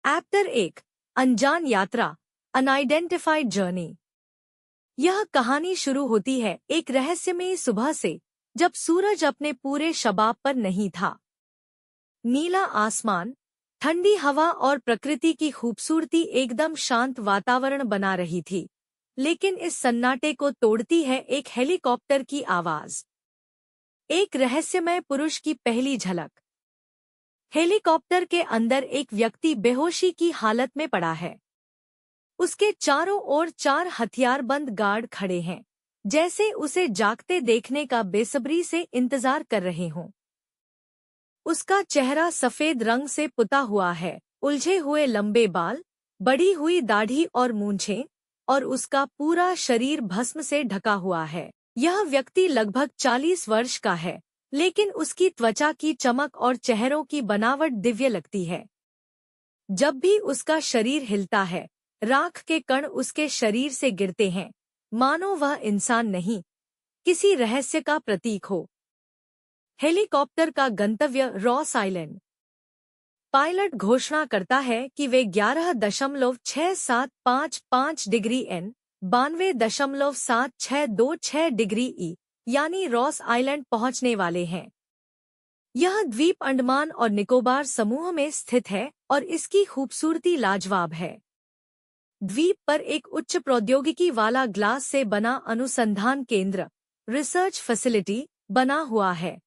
एप्टर 1 अनजान यात्रा unidentified journey. यह कहानी शुरू होती है एक रहस्यमयी सुबह से, जब सूरज अपने पूरे शबाब पर नहीं था। नीला आसमान, ठंडी हवा और प्रकृति की खूबसूरती एकदम शांत वातावरण बना रही थी। लेकिन इस सन्नाटे को तोड़ती है एक हेलीकॉप्टर की आवाज। एक रहस्यमय पुरुष की पहली झलक। हेलीकॉप्टर के अंदर एक व्यक्ति बेहोशी की हालत में पड़ा है। उसके चारों ओर 4 हथियारबंद गार्ड खड़े हैं, जैसे उसे जागते देखने का बेसब्री से इंतजार कर रहे हों। उसका चेहरा सफेद रंग से पुता हुआ है, उलझे हुए लंबे बाल, बढ़ी हुई दाढ़ी और मूंछें, और उसका पूरा शरीर भस्म से ढका हुआ है। यह व्यक्ति लगभग 40 वर्ष का है, लेकिन उसकी त्वचा की चमक और चेहरों की बनावट दिव्य लगती है। जब भी उसका शरीर हिलता है, राख के कण उसके शरीर से गिरते हैं, मानो वह इंसान नहीं, किसी रहस्य का प्रतीक हो। हेलीकॉप्टर का गंतव्य रॉस आइलैंड। पायलट घोषणा करता है कि वे 11.6755 डिग्री N, 92.7626 डिग्री E, यानी रॉस आइलैंड पहुंचने वाले हैं। यह द्वीप अंडमान और निकोबार समूह में स्थित है और इसकी खूबसूरती लाजवाब है। द्वीप पर एक उच्च प्रौद्योगिकी वाला ग्लास से बना अनुसंधान केंद्र, रिसर्च फैसिलिटी, बना हुआ है,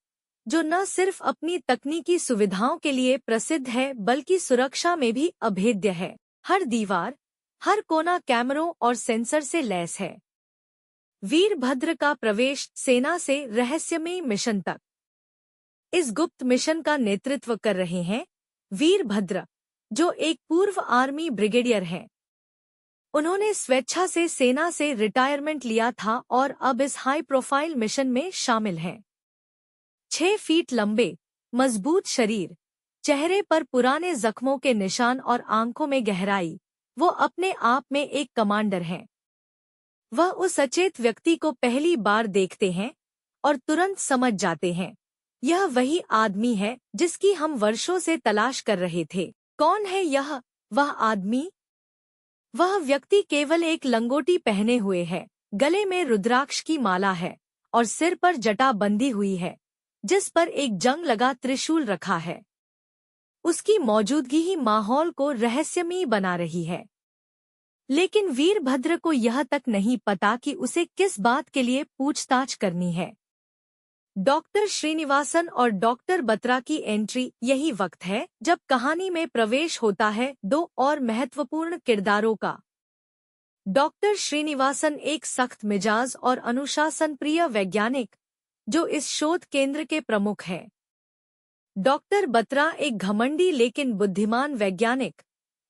जो न सिर्फ अपनी तकनीकी सुविधाओं के लिए प्रसिद्ध है बल्कि सुरक्षा में भी अभेद्य है। हर दीवार, हर कोना कैमरों और सेंसर से लैस है। वीरभद्र का प्रवेश सेना से रहस्यमयी मिशन तक। इस गुप्त मिशन का नेतृत्व कर रहे हैं वीरभद्र, जो एक पूर्व आर्मी ब्रिगेडियर हैं। उन्होंने स्वेच्छा से सेना से रिटायरमेंट लिया था और अब इस हाई प्रोफाइल मिशन में शामिल हैं। 6 फीट लंबे, मजबूत शरीर, चेहरे पर पुराने जख्मों के निशान और आंखों में गहराई, वो अपने आप में एक कमांडर हैं। वह उस अचेत व्यक्ति को पहली बार देखते हैं और तुरंत समझ जाते हैं, यह वही आदमी है जिसकी हम वर्षों से तलाश कर रहे थे। कौन है वह आदमी? वह व्यक्ति केवल एक लंगोटी पहने हुए है, गले में रुद्राक्ष की माला है और सिर पर जटा बंधी हुई है, जिस पर एक जंग लगा त्रिशूल रखा है। उसकी मौजूदगी ही माहौल को रहस्यमयी बना रही है। लेकिन वीरभद्र को यह तक नहीं पता कि उसे किस बात के लिए पूछताछ करनी है। डॉक्टर श्रीनिवासन और डॉक्टर बत्रा की एंट्री। यही वक्त है जब कहानी में प्रवेश होता है 2 और महत्वपूर्ण किरदारों का। डॉक्टर श्रीनिवासन एक सख्त मिजाज और अनुशासन प्रिय वैज्ञानिक, जो इस शोध केंद्र के प्रमुख हैं। डॉक्टर बत्रा एक घमंडी लेकिन बुद्धिमान वैज्ञानिक,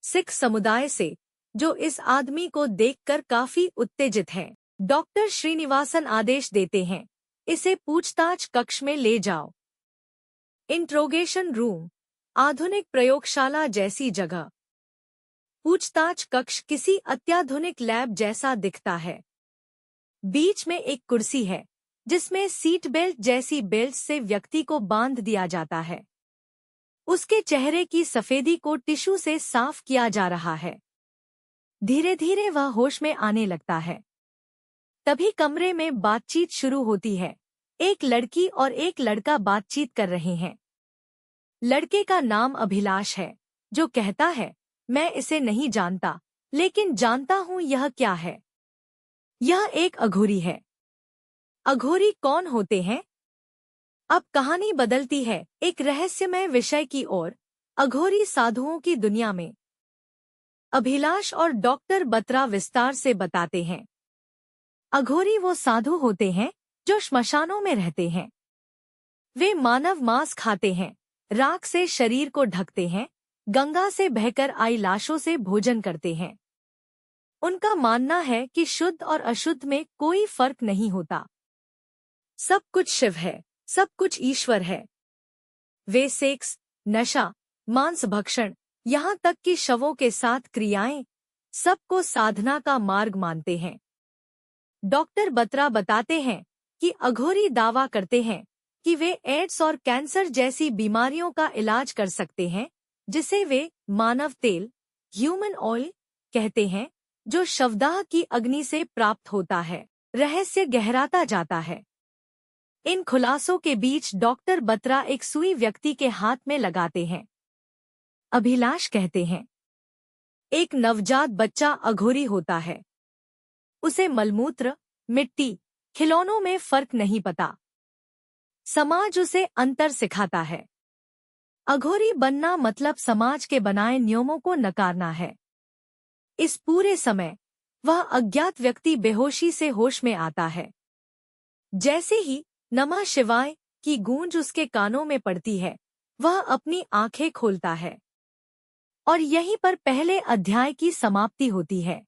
सिख समुदाय से, जो इस आदमी को देखकर काफी उत्तेजित हैं। डॉक्टर श्रीनिवासन आदेश देते हैं, इसे पूछताछ कक्ष में ले जाओ। इंट्रोगेशन रूम, आधुनिक प्रयोगशाला जैसी जगह। पूछताछ कक्ष किसी अत्याधुनिक लैब जैसा दिखता है। बीच में एक कुर्सी है, जिसमें सीट बेल्ट जैसी बेल्ट से व्यक्ति को बांध दिया जाता है। उसके चेहरे की सफेदी को टिश्यू से साफ किया जा रहा है। धीरे धीरे वह होश में आने लगता है। तभी कमरे में बातचीत शुरू होती है। एक लड़की और एक लड़का बातचीत कर रहे हैं। लड़के का नाम अभिलाष है, जो कहता है, मैं इसे नहीं जानता, लेकिन जानता हूँ यह क्या है। यह एक अघोरी है। अघोरी कौन होते हैं? अब कहानी बदलती है एक रहस्यमय विषय की ओर, अघोरी साधुओं की दुनिया में। अभिलाष और डॉक्टर बत्रा विस्तार से बताते हैं। अघोरी वो साधु होते हैं जो श्मशानों में रहते हैं। वे मानव मांस खाते हैं, राख से शरीर को ढकते हैं, गंगा से बहकर आई लाशों से भोजन करते हैं। उनका मानना है कि शुद्ध और अशुद्ध में कोई फर्क नहीं होता। सब कुछ शिव है, सब कुछ ईश्वर है। वे सेक्स, नशा, मांस भक्षण, यहाँ तक कि शवों के साथ क्रियाएं, सबको साधना का मार्ग मानते हैं। डॉक्टर बत्रा बताते हैं कि अघोरी दावा करते हैं कि वे एड्स और कैंसर जैसी बीमारियों का इलाज कर सकते हैं, जिसे वे मानव तेल, ह्यूमन ऑयल कहते हैं, जो शवदाह की अग्नि से प्राप्त होता है। रहस्य गहराता जाता है। इन खुलासों के बीच डॉक्टर बत्रा एक सुई व्यक्ति के हाथ में लगाते हैं। अभिलाष कहते हैं, एक नवजात बच्चा अघोरी होता है। उसे मलमूत्र, मिट्टी, खिलौनों में फर्क नहीं पता। समाज उसे अंतर सिखाता है। अघोरी बनना मतलब समाज के बनाए नियमों को नकारना है। इस पूरे समय वह अज्ञात व्यक्ति बेहोशी से होश में आता है। जैसे ही नमः शिवाय की गूंज उसके कानों में पड़ती है, वह अपनी आंखें खोलता है। और यहीं पर पहले अध्याय की समाप्ति होती है।